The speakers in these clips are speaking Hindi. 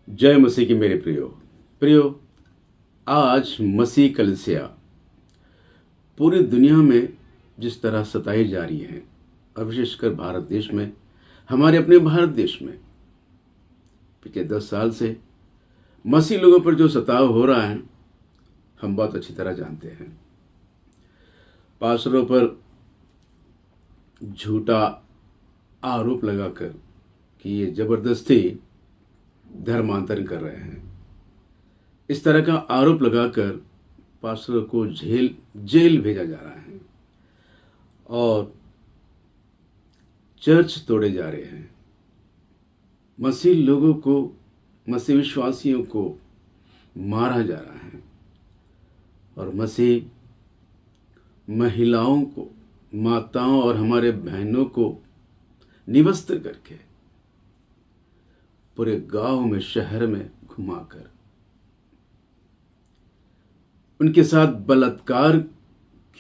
जय मसीह की मेरे प्रियो, आज मसीह कलीसिया पूरी दुनिया में जिस तरह सताई जा रही है और विशेषकर भारत देश में, हमारे अपने भारत देश में पिछले 10 साल से मसीह लोगों पर जो सताव हो रहा है हम बहुत अच्छी तरह जानते हैं। पास्टरों पर झूठा आरोप लगाकर कि ये जबरदस्ती धर्मांतरण कर रहे हैं, इस तरह का आरोप लगाकर पास्टरों को जेल भेजा जा रहा है और चर्च तोड़े जा रहे हैं। मसीह लोगों को, मसीह विश्वासियों को मारा जा रहा है और मसीह महिलाओं को, माताओं और हमारे बहनों को निवस्त्र करके पूरे गांव में, शहर में घुमाकर उनके साथ बलात्कार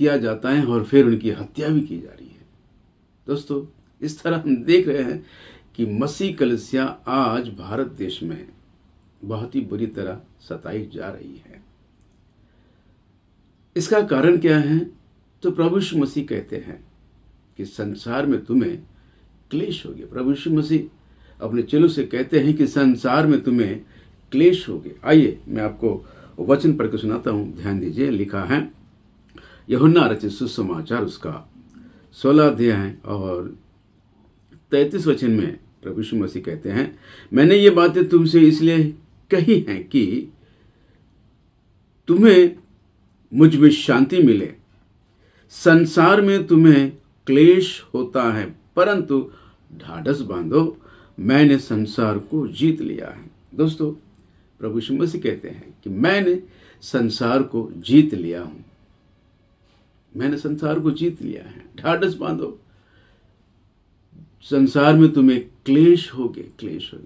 किया जाता है और फिर उनकी हत्या भी की जा रही है। दोस्तों, इस तरह हम देख रहे हैं कि मसीह कलीसिया आज भारत देश में बहुत ही बुरी तरह सताई जा रही है। इसका कारण क्या है? तो प्रभु यीशु मसीह कहते हैं कि संसार में तुम्हें क्लेश होगी। प्रभु यीशु मसीह अपने चेलों से कहते हैं कि संसार में तुम्हें क्लेश होगे। आइए मैं आपको वचन पढ़ के सुनाता हूं, ध्यान दीजिए। लिखा है यूहन्ना रचित सुसमाचार उसका 16 अध्याय और 33 वचन में प्रभु यीशु मसीह कहते हैं, मैंने ये बातें तुमसे इसलिए कही हैं कि तुम्हें मुझ में शांति मिले। संसार में तुम्हें क्लेश होता है, परंतु ढाढ़स बांधो, मैंने संसार को जीत लिया है। दोस्तों, प्रभु यीशु मसीह कहते हैं कि मैंने संसार को जीत लिया हूं। मैंने संसार को जीत लिया है। ढाढ़स बांधो, संसार में तुम्हें क्लेश होगे।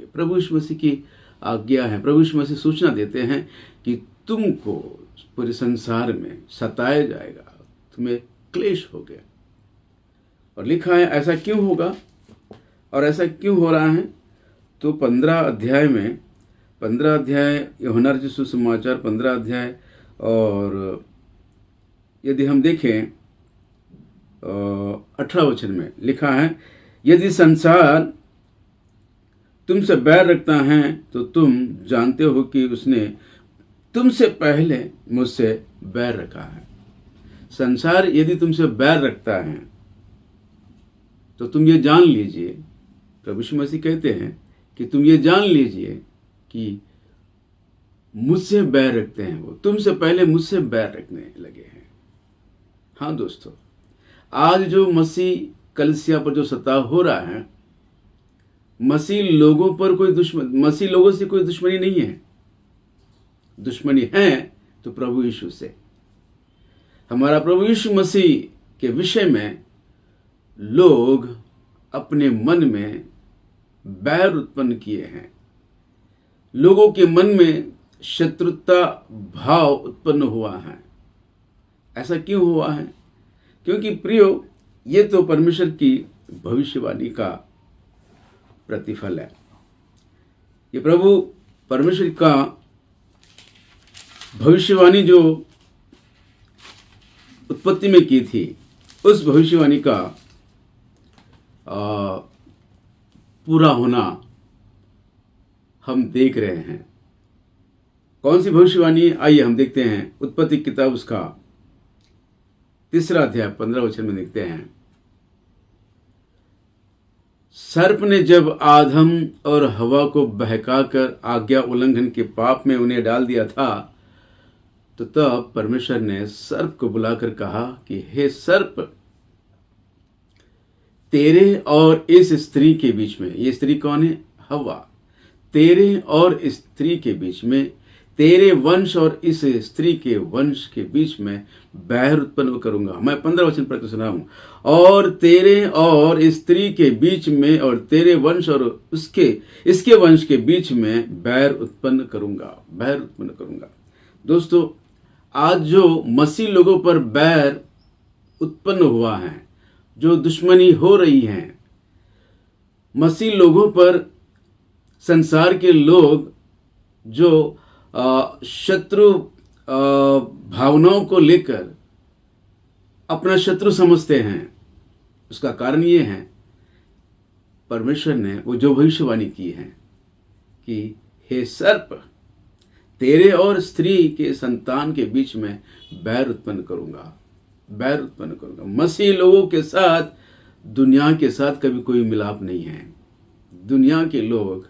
प्रभु यीशु मसीह की आज्ञा है। प्रभु यीशु मसीह सूचना देते हैं कि तुमको पूरे संसार में सताया जाएगा, तुम्हें क्लेश होगे। और लिखा है ऐसा क्यों होगा और ऐसा क्यों हो रहा है? तो 15 अध्याय यूहन्ना रचित सुसमाचार 15 अध्याय और यदि हम देखें 18 वचन में लिखा है, यदि संसार तुमसे बैर रखता है तो तुम जानते हो कि उसने तुमसे पहले मुझसे बैर रखा है। संसार यदि तुमसे बैर रखता है तो तुम ये जान लीजिए, प्रभु यीशु मसीह कहते हैं कि तुम ये जान लीजिए कि मुझसे बैर रखते हैं वो, तुमसे पहले मुझसे बैर रखने लगे हैं। हाँ दोस्तों, आज जो मसीह कलीसिया पर जो सताव हो रहा है, मसीह लोगों से कोई दुश्मनी नहीं है। दुश्मनी है तो प्रभु यीशु से। हमारा प्रभु यीशु मसीह के विषय में लोग अपने मन में बैर उत्पन्न किए हैं। लोगों के मन में शत्रुता भाव उत्पन्न हुआ है। ऐसा क्यों हुआ है? क्योंकि प्रियो, ये तो परमेश्वर की भविष्यवाणी का प्रतिफल है। ये प्रभु परमेश्वर का भविष्यवाणी जो उत्पत्ति में की थी, उस भविष्यवाणी का पूरा होना हम देख रहे हैं। कौन सी भविष्यवाणी? आइए हम देखते हैं। उत्पत्ति किताब उसका 3 अध्याय 15 वचन में देखते हैं, सर्प ने जब आदम और हवा को बहकाकर आज्ञा उल्लंघन के पाप में उन्हें डाल दिया था, तो तब परमेश्वर ने सर्प को बुलाकर कहा कि हे सर्प, तेरे और इस स्त्री के बीच में, ये स्त्री कौन है? हवा। तेरे और स्त्री के बीच में, तेरे वंश और इस स्त्री के वंश के बीच में बैर उत्पन्न करूंगा। मैं 15 वचन पढ़ के सुना हूं, और तेरे और स्त्री के बीच में और तेरे वंश और इसके वंश के बीच में बैर उत्पन्न करूंगा। दोस्तों, आज जो मसीह लोगों पर बैर उत्पन्न हुआ है, जो दुश्मनी हो रही है, मसीह लोगों पर संसार के लोग जो शत्रु भावनाओं को लेकर अपना शत्रु समझते हैं, उसका कारण ये है, परमेश्वर ने वो जो भविष्यवाणी की है कि हे सर्प, तेरे और स्त्री के संतान के बीच में बैर उत्पन्न करूंगा, बैर उत्पन्न करूंगा। मसीह लोगों के साथ दुनिया के साथ कभी कोई मिलाप नहीं है। दुनिया के लोग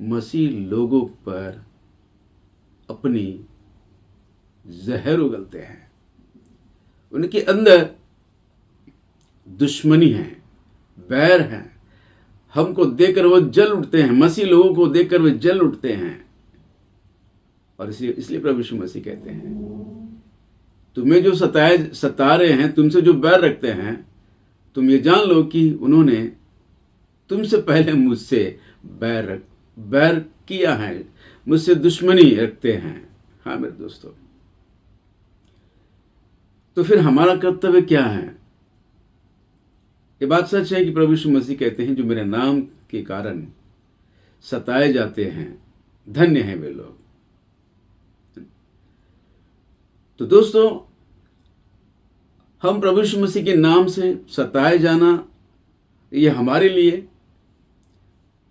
मसीह लोगों पर अपनी जहर उगलते हैं, उनके अंदर दुश्मनी है, बैर है। हमको देखकर वो जल उठते हैं, मसीह लोगों को देखकर वे जल उठते हैं। और इसलिए प्रभु यीशु मसीह कहते हैं, तुम्हें जो सता रहे हैं, तुमसे जो बैर रखते हैं, तुम ये जान लो कि उन्होंने तुमसे पहले मुझसे बैर किया है, मुझसे दुश्मनी रखते हैं। हाँ मेरे दोस्तों, तो फिर हमारा कर्तव्य क्या है? ये बात सच है कि प्रभु यीशु मसीह कहते हैं, जो मेरे नाम के कारण सताए जाते हैं, धन्य हैं वे लोग। तो दोस्तों, हम प्रभु यीशु मसीह के नाम से सताए जाना, ये हमारे लिए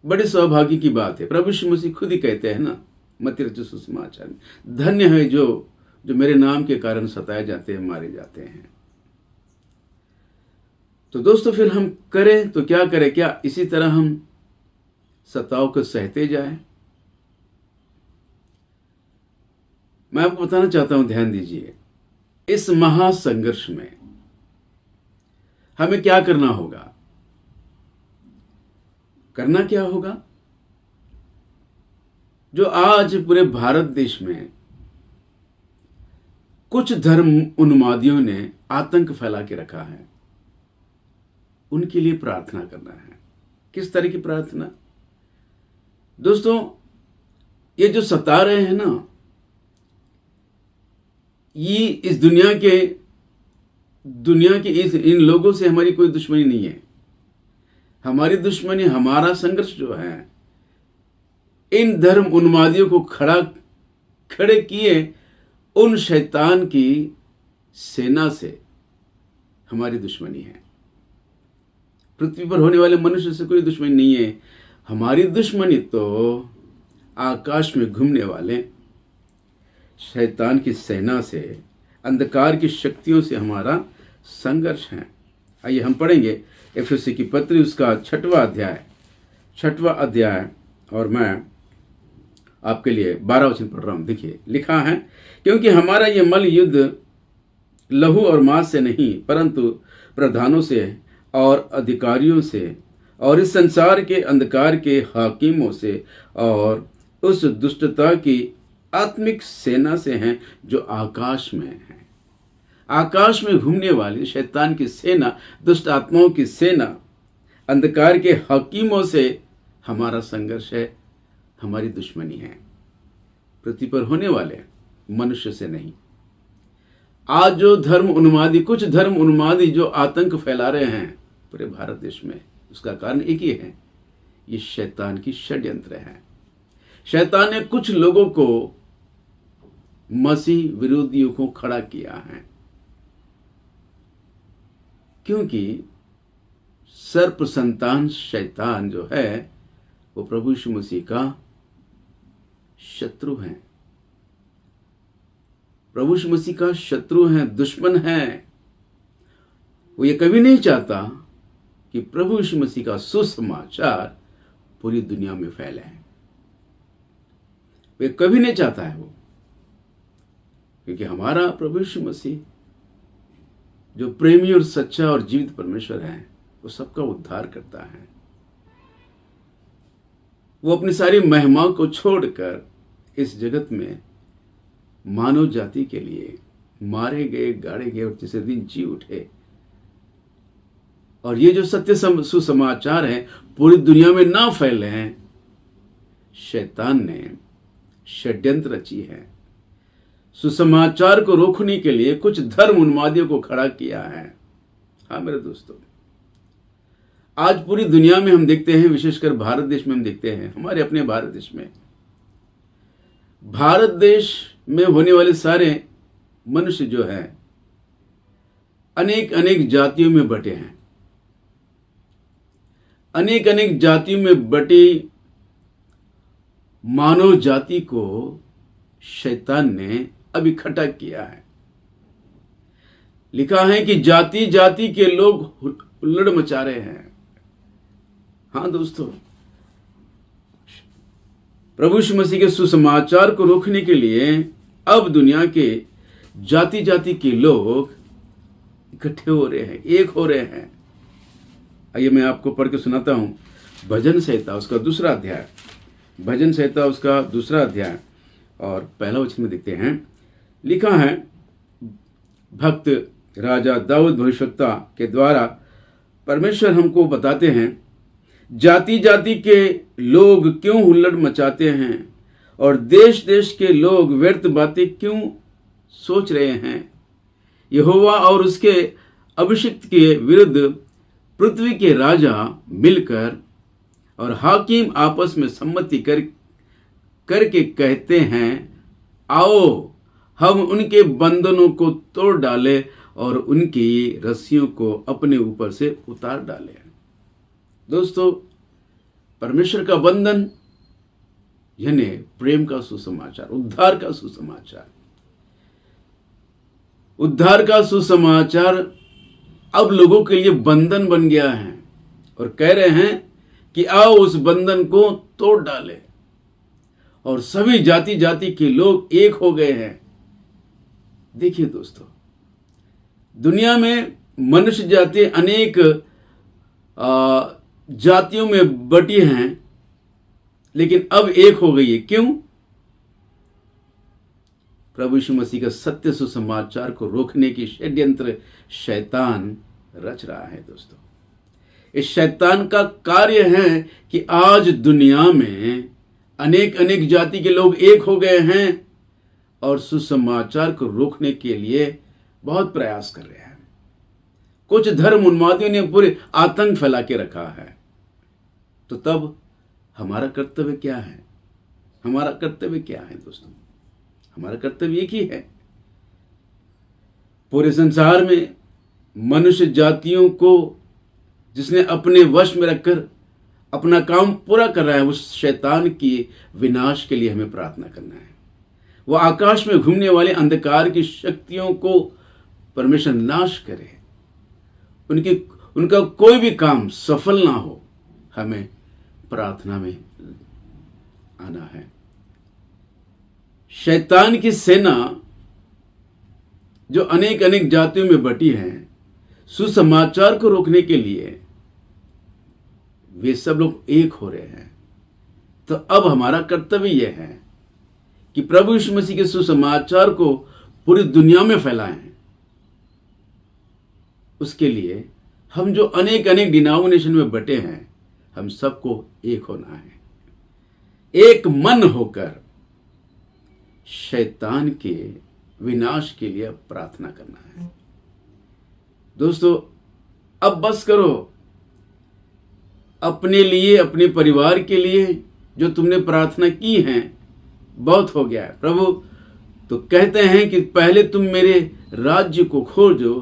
बड़े सौभाग्य की बात है। प्रभु यीशु मसीह खुद ही कहते हैं ना, मत्ती रचित सुसमाचार में, धन्य है जो मेरे नाम के कारण सताए जाते हैं, मारे जाते हैं। तो दोस्तों, फिर हम करें तो क्या करें? क्या इसी तरह हम सताव को सहते जाएं? मैं आपको बताना चाहता हूं, ध्यान दीजिए, इस महासंघर्ष में हमें क्या करना होगा? करना क्या होगा? जो आज पूरे भारत देश में कुछ धर्म उन्मादियों ने आतंक फैला के रखा है, उनके लिए प्रार्थना करना है। किस तरह की प्रार्थना? दोस्तों, ये जो सता रहे हैं ना, ये इस दुनिया के इन लोगों से हमारी कोई दुश्मनी नहीं है। हमारी दुश्मनी, हमारा संघर्ष जो है, इन धर्म उन्मादियों को खड़े किए उन शैतान की सेना से हमारी दुश्मनी है। पृथ्वी पर होने वाले मनुष्य से कोई दुश्मनी नहीं है। हमारी दुश्मनी तो आकाश में घूमने वाले शैतान की सेना से, अंधकार की शक्तियों से हमारा संघर्ष है। आइए हम पढ़ेंगे एफएससी की पत्री, उसका 6वां अध्याय, और मैं आपके लिए 12 वचन पढ़ रहा हूं। देखिए, लिखा है, क्योंकि हमारा ये मल युद्ध लहू और मांस से नहीं, परंतु प्रधानों से और अधिकारियों से और इस संसार के अंधकार के हाकिमों से और उस दुष्टता की आत्मिक सेना से हैं जो आकाश में है। आकाश में घूमने वाली शैतान की सेना, दुष्ट आत्माओं की सेना, अंधकार के हाकिमों से हमारा संघर्ष है, हमारी दुश्मनी है। पृथ्वी पर होने वाले मनुष्य से नहीं। आज जो कुछ धर्म उन्मादी जो आतंक फैला रहे हैं पूरे भारत देश में, उसका कारण एक ही है, ये शैतान की षड्यंत्र है। शैतान ने कुछ लोगों को, मसीह विरोधियों को खड़ा किया है, क्योंकि सर्प संतान शैतान जो है वो प्रभु यीशु मसीह का शत्रु है। प्रभु यीशु मसीह का शत्रु है, दुश्मन है। वो ये कभी नहीं चाहता कि प्रभु यीशु मसीह का सुसमाचार पूरी दुनिया में फैले। वो कभी नहीं चाहता है वो, क्योंकि हमारा प्रभु यीशु मसीह जो प्रेमी और सच्चा और जीवित परमेश्वर है, वो सबका उद्धार करता है। वो अपनी सारी महिमा को छोड़कर इस जगत में मानव जाति के लिए मारे गए, गाड़े गए और तीसरे दिन जी उठे। और ये जो सत्य सुसमाचार है पूरी दुनिया में ना फैले हैं, शैतान ने षड्यंत्र रची है। सुसमाचार को रोकने के लिए कुछ धर्म उन्मादियों को खड़ा किया है। हाँ मेरे दोस्तों, आज पूरी दुनिया में हम देखते हैं, विशेषकर भारत देश में हम देखते हैं, हमारे अपने भारत देश में भारत देश में होने वाले सारे मनुष्य जो है अनेक अनेक जातियों में बटे हैं। अनेक अनेक जातियों में बटी मानव जाति को शैतान ने अब इकट्ठा किया है। लिखा है कि जाति जाति के लोग हुल्लड़ मचा रहे हैं। हाँ दोस्तों, प्रभु यीशु मसीह के सुसमाचार को रोकने के लिए अब दुनिया के जाति जाति के लोग इकट्ठे हो रहे हैं, एक हो रहे हैं। आइए मैं आपको पढ़ के सुनाता हूं भजन संहिता उसका दूसरा अध्याय, भजन संहिता उसका दूसरा अध्याय और पहला वचन में देखते हैं। लिखा है, भक्त राजा दाऊद भविष्यवक्ता के द्वारा परमेश्वर हमको बताते हैं, जाति जाति के लोग क्यों हुल्लड़ मचाते हैं और देश देश के लोग व्यर्थ बातें क्यों सोच रहे हैं। यहोवा और उसके अभिषिक्त के विरुद्ध पृथ्वी के राजा मिलकर और हाकिम आपस में सम्मति करके कहते हैं, आओ हम उनके बंधनों को तोड़ डालें और उनकी रस्सियों को अपने ऊपर से उतार डालें। दोस्तों, परमेश्वर का बंधन यानी प्रेम का सुसमाचार, उद्धार का सुसमाचार, उद्धार का सुसमाचार अब लोगों के लिए बंधन बन गया है और कह रहे हैं कि आओ उस बंधन को तोड़ डालें। और सभी जाति जाति के लोग एक हो गए हैं। देखिए दोस्तों, दुनिया में मनुष्य जाति अनेक जातियों में बटी हैं, लेकिन अब एक हो गई है। क्यों? प्रभु यीशु मसीह का सत्य सुसमाचार को रोकने की षड्यंत्र शैतान रच रहा है। दोस्तों, इस शैतान का कार्य है कि आज दुनिया में अनेक अनेक जाति के लोग एक हो गए हैं और सुसमाचार को रोकने के लिए बहुत प्रयास कर रहे हैं। कुछ धर्म उन्मादियों ने पूरे आतंक फैला के रखा है। तो तब हमारा कर्तव्य क्या है? हमारा कर्तव्य क्या है दोस्तों? हमारा कर्तव्य एक ही है, पूरे संसार में मनुष्य जातियों को जिसने अपने वश में रखकर अपना काम पूरा कर रहा है, उस शैतान की विनाश के लिए हमें प्रार्थना करना है। वो आकाश में घूमने वाले अंधकार की शक्तियों को परमेश्वर नाश करे, उनका कोई भी काम सफल ना हो। हमें प्रार्थना में आना है। शैतान की सेना जो अनेक अनेक जातियों में बटी है, सुसमाचार को रोकने के लिए वे सब लोग एक हो रहे हैं। तो अब हमारा कर्तव्य यह है कि प्रभु यीशु मसीह के सुसमाचार को पूरी दुनिया में फैलाएं। उसके लिए हम जो अनेक अनेक डिनोमिनेशन में बटे हैं, हम सबको एक होना है, एक मन होकर शैतान के विनाश के लिए प्रार्थना करना है। दोस्तों, अब बस करो, अपने लिए, अपने परिवार के लिए जो तुमने प्रार्थना की है बहुत हो गया है। प्रभु तो कहते हैं कि पहले तुम मेरे राज्य को खोजो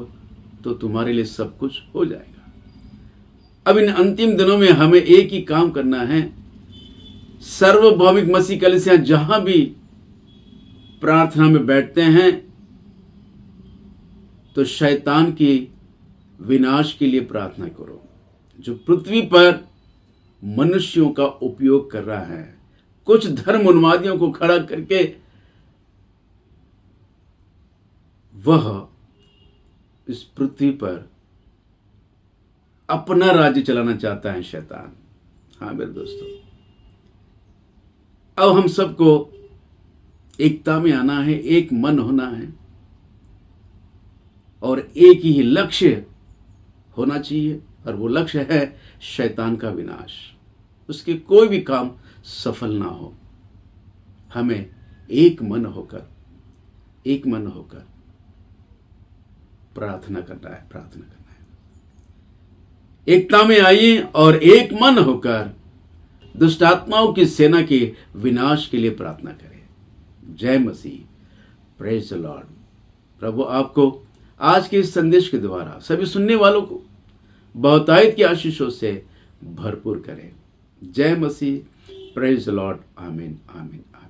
तो तुम्हारे लिए सब कुछ हो जाएगा। अब इन अंतिम दिनों में हमें एक ही काम करना है। सार्वभौमिक मसीह कलीसिया जहां भी प्रार्थना में बैठते हैं तो शैतान की विनाश के लिए प्रार्थना करो, जो पृथ्वी पर मनुष्यों का उपयोग कर रहा है, कुछ धर्म उन्मादियों को खड़ा करके वह इस पृथ्वी पर अपना राज्य चलाना चाहता है शैतान। हाँ मेरे दोस्तों, अब हम सबको एकता में आना है, एक मन होना है और एक ही लक्ष्य होना चाहिए, और वो लक्ष्य है शैतान का विनाश, उसके कोई भी काम सफल ना हो। हमें एक मन होकर प्रार्थना करना है। एकता में आइए और एक मन होकर दुष्ट आत्माओं की सेना के विनाश के लिए प्रार्थना करें। जय मसीह, प्रेज द लॉर्ड। प्रभु आपको आज के इस संदेश के द्वारा सभी सुनने वालों को बहुतायत की आशीषों से भरपूर करें। जय मसीह, प्रेज द लॉर्ड। आमीन आमीन आमीन।